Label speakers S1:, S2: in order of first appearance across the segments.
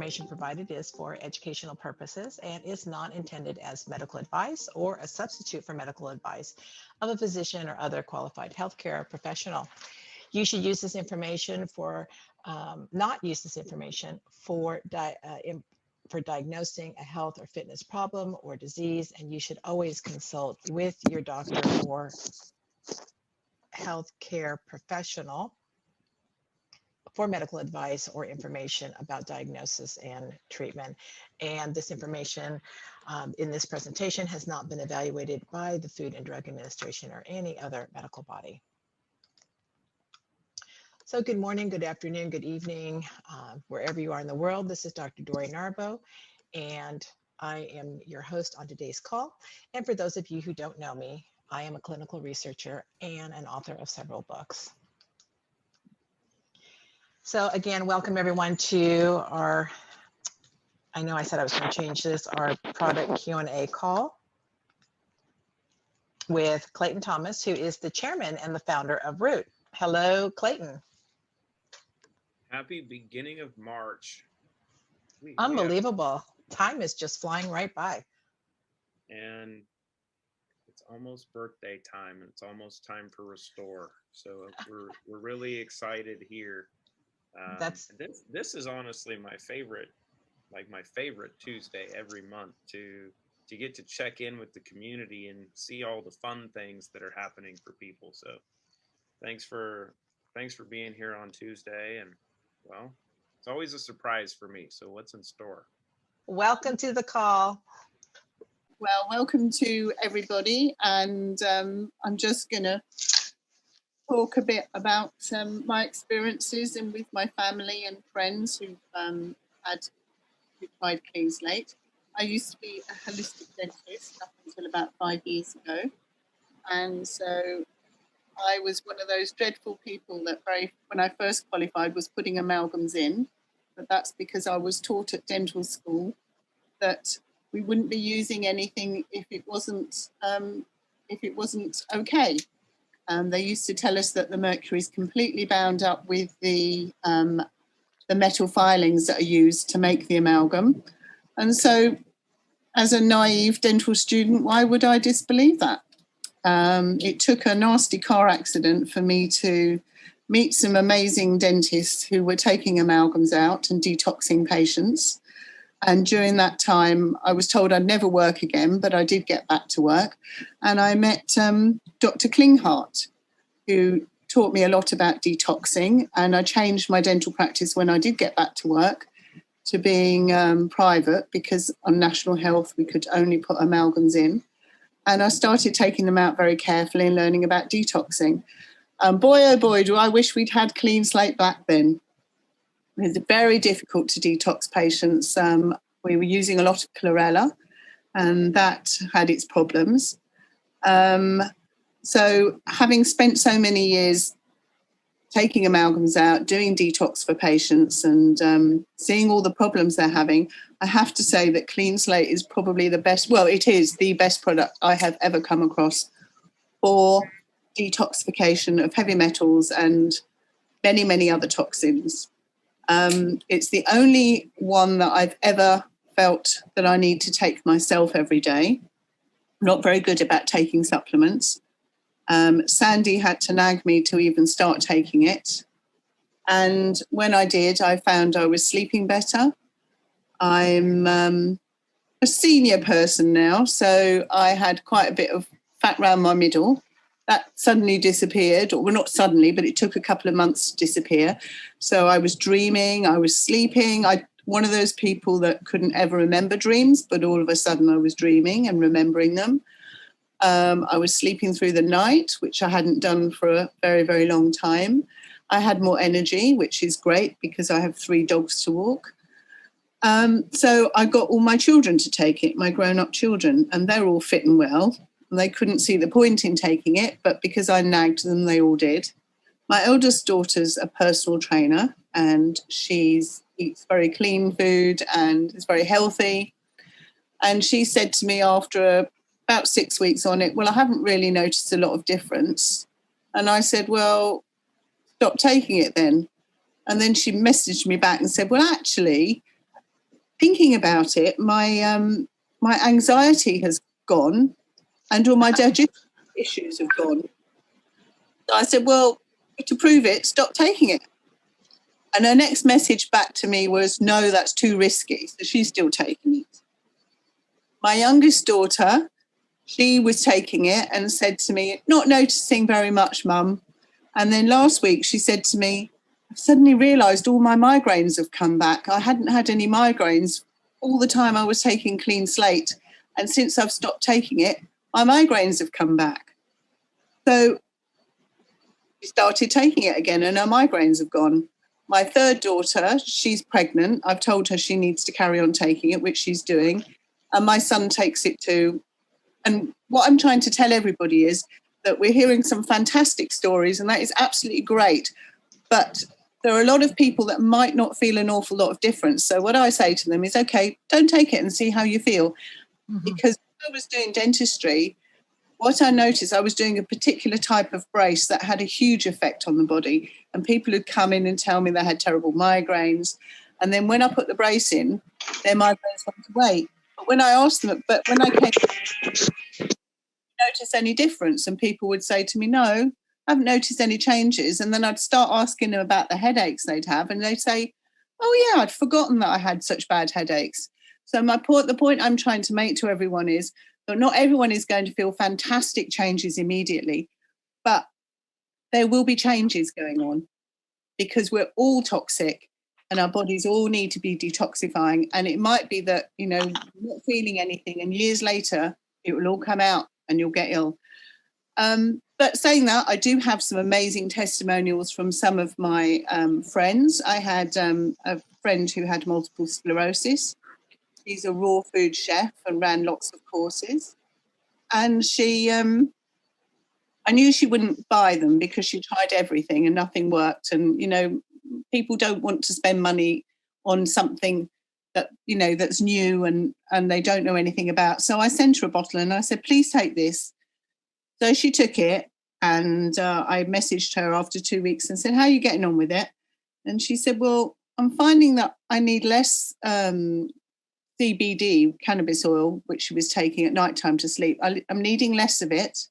S1: information provided is for educational purposes and is not intended as medical advice or a substitute for medical advice of a physician or other qualified healthcare professional. You should use this information not use this information for diagnosing a health or fitness problem or disease, and you should always consult with your doctor or healthcare professional for medical advice or information about diagnosis and treatment. And this information in this presentation has not been evaluated by the Food and Drug Administration or any other medical body. So good morning, good afternoon, good evening, wherever you are in the world. This is Dr. Dori Narbo, and I am your host on today's call. And for those of you who don't know me, I am a clinical researcher and an author of several books. So again, welcome everyone to our, I know I said I was going to change this, our product Q&A call with Clayton Thomas, who is the chairman and the founder of Root. Hello, Clayton.
S2: Happy beginning of March.
S1: Unbelievable. Time is just flying right by.
S2: And it's almost birthday time, and it's almost time for Restore. So we're really excited here. This is honestly my favorite Tuesday every month to get to check in with the community and see all the fun things that are happening for people. So thanks for being here on Tuesday, and well, it's always a surprise for me. So what's in store?
S1: Welcome to the call.
S3: Well, welcome to everybody, and I'm just gonna talk a bit about my experiences and with my family and friends who've tried Clean Slate. I used to be a holistic dentist up until about 5 years ago, and so I was one of those dreadful people that when I first qualified was putting amalgams in, but that's because I was taught at dental school that we wouldn't be using anything if it wasn't okay. They used to tell us that the mercury is completely bound up with the metal filings that are used to make the amalgam. And so as a naive dental student, why would I disbelieve that? It took a nasty car accident for me to meet some amazing dentists who were taking amalgams out and detoxing patients. And during that time, I was told I'd never work again, but I did get back to work. And I met Dr. Klinghardt, who taught me a lot about detoxing. And I changed my dental practice when I did get back to work to being private, because on National Health, we could only put amalgams in. And I started taking them out very carefully and learning about detoxing. Boy, oh boy, do I wish we'd had Clean Slate back then. It's very difficult to detox patients. We were using a lot of chlorella, and that had its problems. So having spent so many years taking amalgams out, doing detox for patients, and seeing all the problems they're having, I have to say that Clean Slate is probably the best, well, it is the best product I have ever come across for detoxification of heavy metals and many, many other toxins. It's the only one that I've ever felt that I need to take myself every day. I'm not very good about taking supplements. Sandy had to nag me to even start taking it. And when I did, I found I was sleeping better. I'm a senior person now, so I had quite a bit of fat around my middle. That suddenly disappeared, or well, not suddenly, but it took a couple of months to disappear. So I was dreaming, I was sleeping. One of those people that couldn't ever remember dreams, but all of a sudden I was dreaming and remembering them. I was sleeping through the night, which I hadn't done for a very, very long time. I had more energy, which is great because I have 3 dogs to walk. So I got all my children to take it, my grown-up children, and they're all fit and well. They couldn't see the point in taking it, but because I nagged them, they all did. My eldest daughter's a personal trainer, and she eats very clean food and is very healthy. And she said to me after about 6 weeks on it, well, I haven't really noticed a lot of difference. And I said, well, stop taking it then. And then she messaged me back and said, well, actually, thinking about it, my my anxiety has gone and all my digestive issues have gone. So I said, well, to prove it, stop taking it. And her next message back to me was, no, that's too risky. So she's still taking it. My youngest daughter, she was taking it and said to me, not noticing very much, Mum. And then last week she said to me, I've suddenly realised all my migraines have come back. I hadn't had any migraines all the time I was taking Clean Slate. And since I've stopped taking it, my migraines have come back. So she started taking it again and her migraines have gone. My third daughter, she's pregnant. I've told her she needs to carry on taking it, which she's doing. And my son takes it too. And what I'm trying to tell everybody is that we're hearing some fantastic stories, and that is absolutely great. But there are a lot of people that might not feel an awful lot of difference. So what I say to them is, okay, don't take it and see how you feel. Mm-hmm. Because when I was doing dentistry, what I noticed, I was doing a particular type of brace that had a huge effect on the body. And people would come in and tell me they had terrible migraines. And then when I put the brace in, their migraines went away. But when I asked them, but when I came, notice any difference? And people would say to me, no, I haven't noticed any changes. And then I'd start asking them about the headaches they'd have. And they'd say, oh, yeah, I'd forgotten that I had such bad headaches. So the point I'm trying to make to everyone is that not everyone is going to feel fantastic changes immediately, but there will be changes going on because we're all toxic and our bodies all need to be detoxifying. And it might be that, you know, you're not feeling anything and years later it will all come out and you'll get ill. But saying that, I do have some amazing testimonials from some of my friends. I had a friend who had multiple sclerosis. She's a raw food chef and ran lots of courses. And she, I knew she wouldn't buy them because she tried everything and nothing worked. And, you know, people don't want to spend money on something that, you know, that's new and they don't know anything about. So I sent her a bottle and I said, please take this. So she took it and I messaged her after 2 weeks and said, how are you getting on with it? And she said, well, I'm finding that I need less CBD, cannabis oil, which she was taking at nighttime to sleep. I'm needing less of it.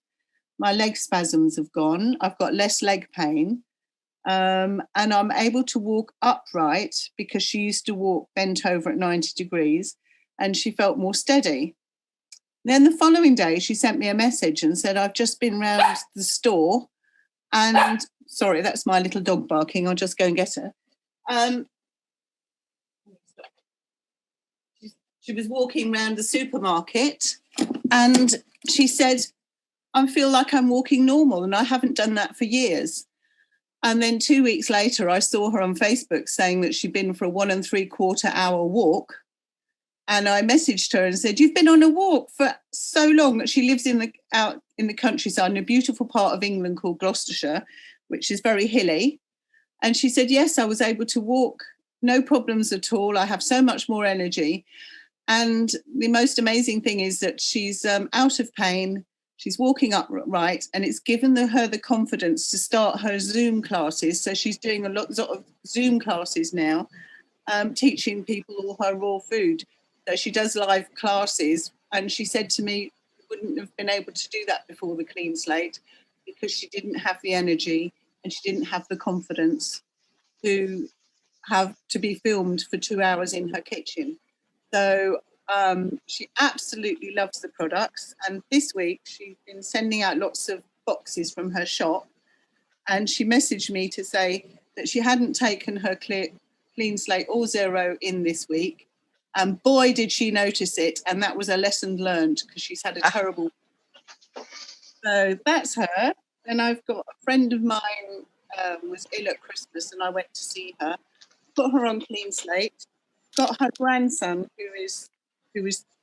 S3: My leg spasms have gone. I've got less leg pain. And I'm able to walk upright because she used to walk bent over at 90 degrees and she felt more steady. Then the following day, she sent me a message and said, I've just been round the store and, sorry, that's my little dog barking. I'll just go and get her. She was walking around the supermarket and she said, I feel like I'm walking normal and I haven't done that for years. And then 2 weeks later, I saw her on Facebook saying that she'd been for a 1 3/4 hour walk. And I messaged her and said, you've been on a walk for so long. She lives out in the countryside in a beautiful part of England called Gloucestershire, which is very hilly. And she said, yes, I was able to walk, no problems at all. I have so much more energy. And the most amazing thing is that she's out of pain. She's walking upright and it's given her the confidence to start her Zoom classes. So she's doing a lot of Zoom classes now, teaching people all her raw food. So she does live classes. And she said to me, wouldn't have been able to do that before the Clean Slate because she didn't have the energy and she didn't have the confidence to be filmed for 2 hours in her kitchen. So she absolutely loves the products. And this week she's been sending out lots of boxes from her shop. And she messaged me to say that she hadn't taken her Clean Slate or Zero in this week. And boy, did she notice it. And that was a lesson learned because she's had a terrible week. So that's her. And I've got a friend of mine was ill at Christmas and I went to see her, put her on Clean Slate, got her grandson who is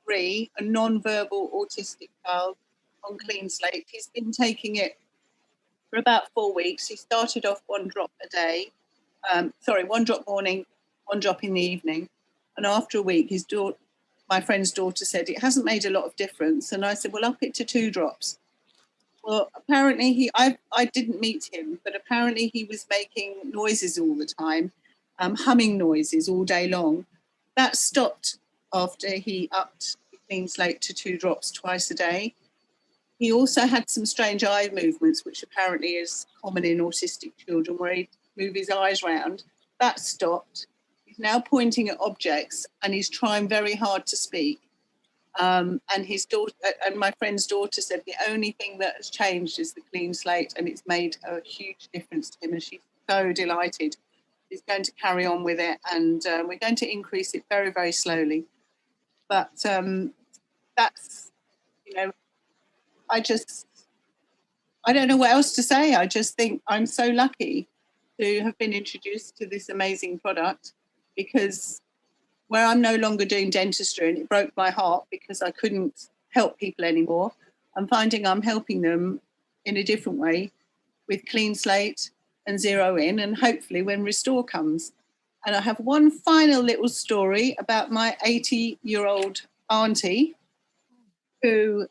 S3: 3, a non-verbal autistic child, on Clean Slate. He's been taking it for about 4 weeks. He started off 1 drop a day. 1 drop morning, 1 drop in the evening. And after a week, my friend's daughter said, it hasn't made a lot of difference. And I said, well, up it to 2 drops. Well, apparently I didn't meet him, but apparently he was making noises all the time, humming noises all day long. That stopped after he upped the Clean Slate to 2 drops twice a day. He also had some strange eye movements, which apparently is common in autistic children, where he'd move his eyes round. That stopped. He's now pointing at objects and he's trying very hard to speak. And his daughter and my friend's daughter said the only thing that has changed is the Clean Slate, and it's made a huge difference to him, and she's so delighted. He's going to carry on with it, and we're going to increase it very, very slowly. But that's, you know, I don't know what else to say. I just think I'm so lucky to have been introduced to this amazing product, because where I'm no longer doing dentistry, and it broke my heart because I couldn't help people anymore, I'm finding I'm helping them in a different way with Clean Slate and Zero In, and hopefully when Restore comes. And I have one final little story about my 80-year-old auntie who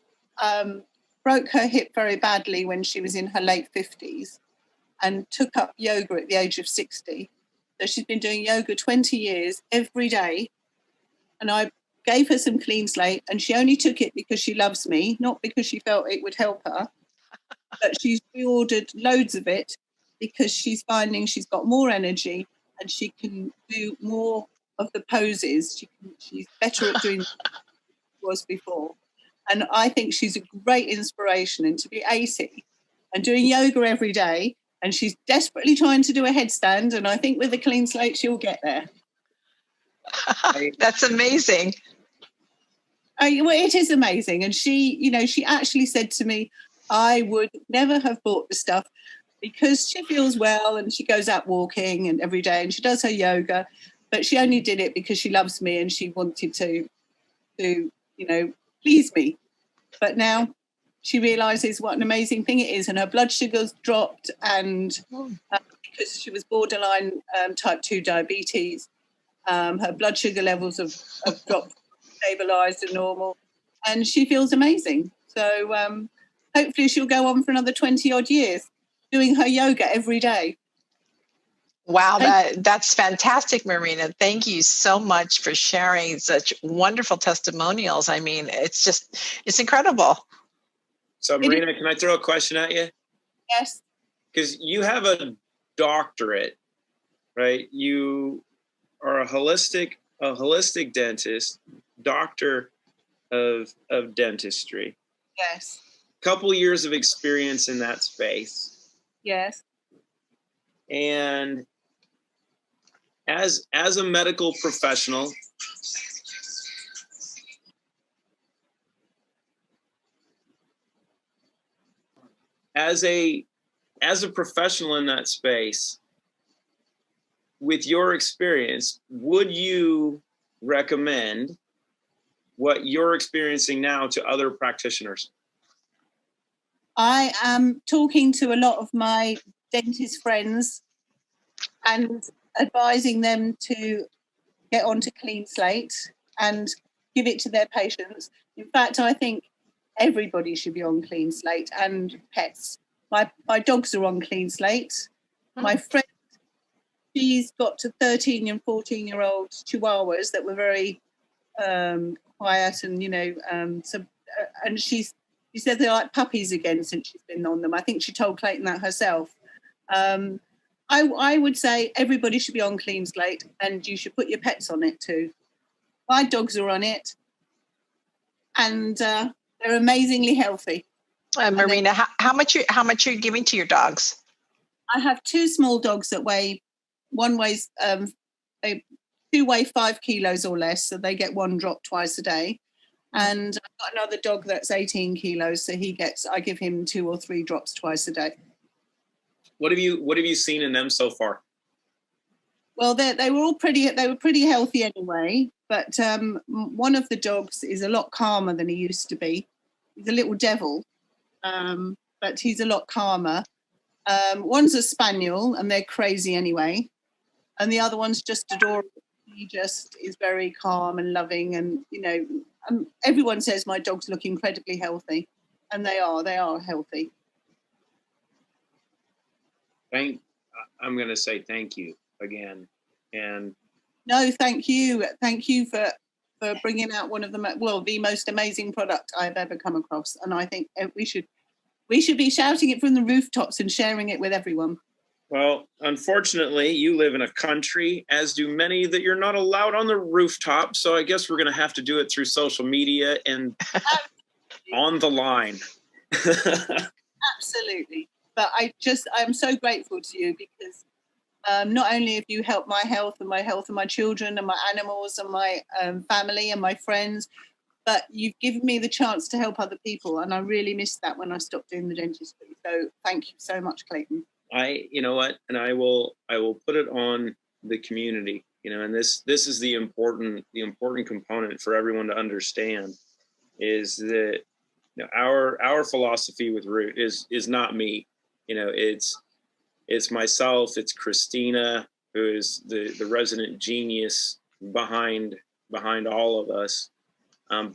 S3: broke her hip very badly when she was in her late 50s and took up yoga at the age of 60. So she's been doing yoga 20 years every day. And I gave her some Clean Slate, and she only took it because she loves me, not because she felt it would help her. But she's reordered loads of it because she's finding she's got more energy and she can do more of the poses. She's better at doing than she was before. And I think she's a great inspiration. And to be 80 and doing yoga every day, and she's desperately trying to do a headstand, and I think with the Clean Slate she'll get there.
S1: That's amazing.
S3: Well, it is amazing. And she, you know, she actually said to me, I would never have bought the stuff because she feels well and she goes out walking and every day and she does her yoga, but she only did it because she loves me and she wanted to you know, please me. But now she realizes what an amazing thing it is, and her blood sugar's dropped, and because she was borderline type 2 diabetes, her blood sugar levels have dropped, stabilized and normal, and she feels amazing. So hopefully she'll go on for another 20 odd years doing her yoga every day.
S1: Wow, that's fantastic, Marina. Thank you so much for sharing such wonderful testimonials. I mean, it's incredible.
S2: So, Marina, can I throw a question at you?
S3: Yes.
S2: Because you have a doctorate, right? You are a holistic dentist, doctor of dentistry.
S3: Yes.
S2: Couple years of experience in that space.
S3: Yes.
S2: And as a medical professional, as a professional in that space, with your experience, would you recommend what you're experiencing now to other practitioners?
S3: I am talking to a lot of my dentist friends and advising them to get onto Clean Slate and give it to their patients. In fact, I think everybody should be on Clean Slate, and pets. My dogs are on Clean Slate. My friend, she's got to 13 and 14-year-old chihuahuas that were very quiet, and, you know, and she said they're like puppies again since she's been on them. I think she told Clayton that herself. I would say everybody should be on Clean Slate, and you should put your pets on it too. My dogs are on it, and they're amazingly healthy.
S1: Marina, how much are you giving to your dogs?
S3: I have 2 small dogs that two weigh 5 kilos or less, so they get 1 drop twice a day. And I've got another dog that's 18 kilos, so I give him 2 or 3 drops twice a day.
S2: What have you seen in them so far?
S3: Well, they were pretty healthy anyway, but one of the dogs is a lot calmer than he used to be. He's a little devil, but he's a lot calmer. One's a spaniel, and they're crazy anyway, and the other one's just adorable. He just is very calm and loving, and, you know, everyone says my dogs look incredibly healthy, and they are healthy.
S2: I'm going to say thank you again. And
S3: No, thank you. Thank you for bringing out one of the most amazing product I've ever come across. And I think we should be shouting it from the rooftops and sharing it with everyone.
S2: Well, unfortunately, you live in a country, as do many, that you're not allowed on the rooftop. So I guess we're going to have to do it through social media and on the line.
S3: Absolutely. But I'm so grateful to you because not only have you helped my health and my children and my animals and my family and my friends, but you've given me the chance to help other people. And I really missed that when I stopped doing the dentistry. So thank you so much, Clayton.
S2: You know what, and I will put it on the community, and this is the important component for everyone to understand is that our philosophy with Root is not me, it's myself, it's Christina, who is the resident genius behind all of us,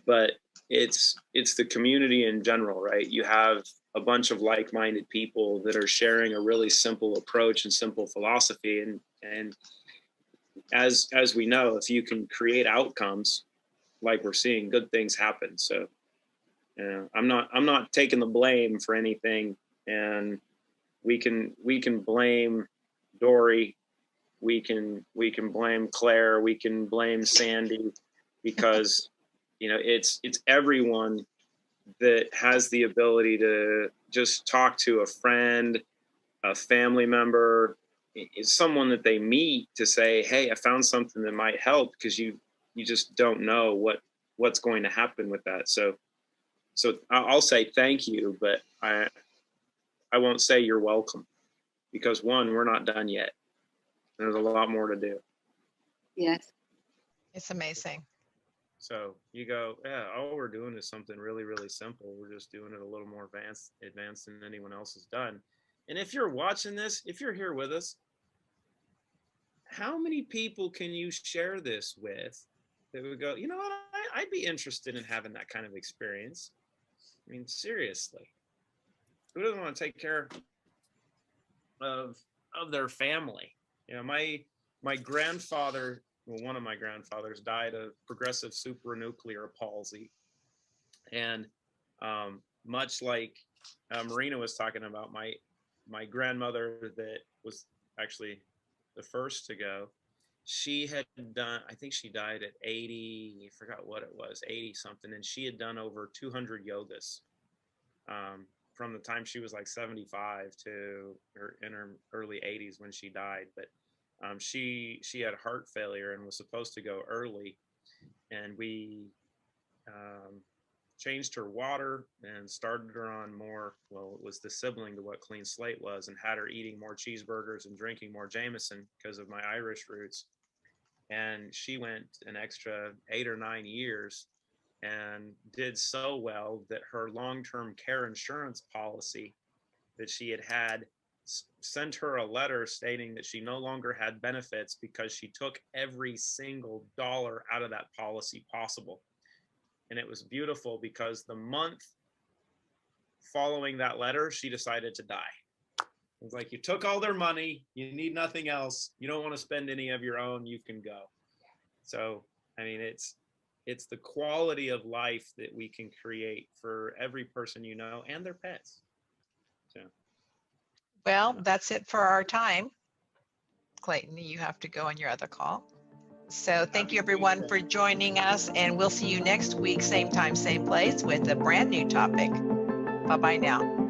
S2: but it's the community in general, right? You have a bunch of like-minded people that are sharing a really simple approach and simple philosophy. And as we know, if you can create outcomes like we're seeing, good things happen. So I'm not taking the blame for anything. And we can blame Dory. We can blame Claire. We can blame Sandy, because, it's everyone that has the ability to just talk to a friend, a family member, someone that they meet to say, hey, I found something that might help, because you just don't know what's going to happen with that. So I'll say thank you, but I won't say you're welcome, because one, we're not done yet. There's a lot more to do.
S3: Yes.
S1: It's amazing.
S2: So you go, yeah, all we're doing is something really, really simple. We're just doing it a little more advanced than anyone else has done. And if you're watching this, if you're here with us, how many people can you share this with that would go, you know what, I'd be interested in having that kind of experience? I mean, seriously, who doesn't want to take care of their family? My grandfather, well, one of my grandfathers died of progressive supranuclear palsy. And much like Marina was talking about, my grandmother that was actually the first to go, she had done, I think she died at 80, I forgot what it was, 80 something. And she had done over 200 yogas from the time she was like 75 to in her early 80s when she died. But she had heart failure and was supposed to go early, and we changed her water and started her on more, well, it was the sibling to what Clean Slate was, and had her eating more cheeseburgers and drinking more Jameson because of my Irish roots. And she went an extra 8 or 9 years and did so well that her long-term care insurance policy that she had sent her a letter stating that she no longer had benefits because she took every single dollar out of that policy possible. And it was beautiful, because the month following that letter, she decided to die. It was like, you took all their money, you need nothing else, you don't want to spend any of your own, you can go. So, I mean, it's the quality of life that we can create for every person and their pets. So.
S1: Well, that's it for our time. Clayton, you have to go on your other call. So thank you everyone for joining us, and we'll see you next week, same time, same place, with a brand new topic. Bye-bye now.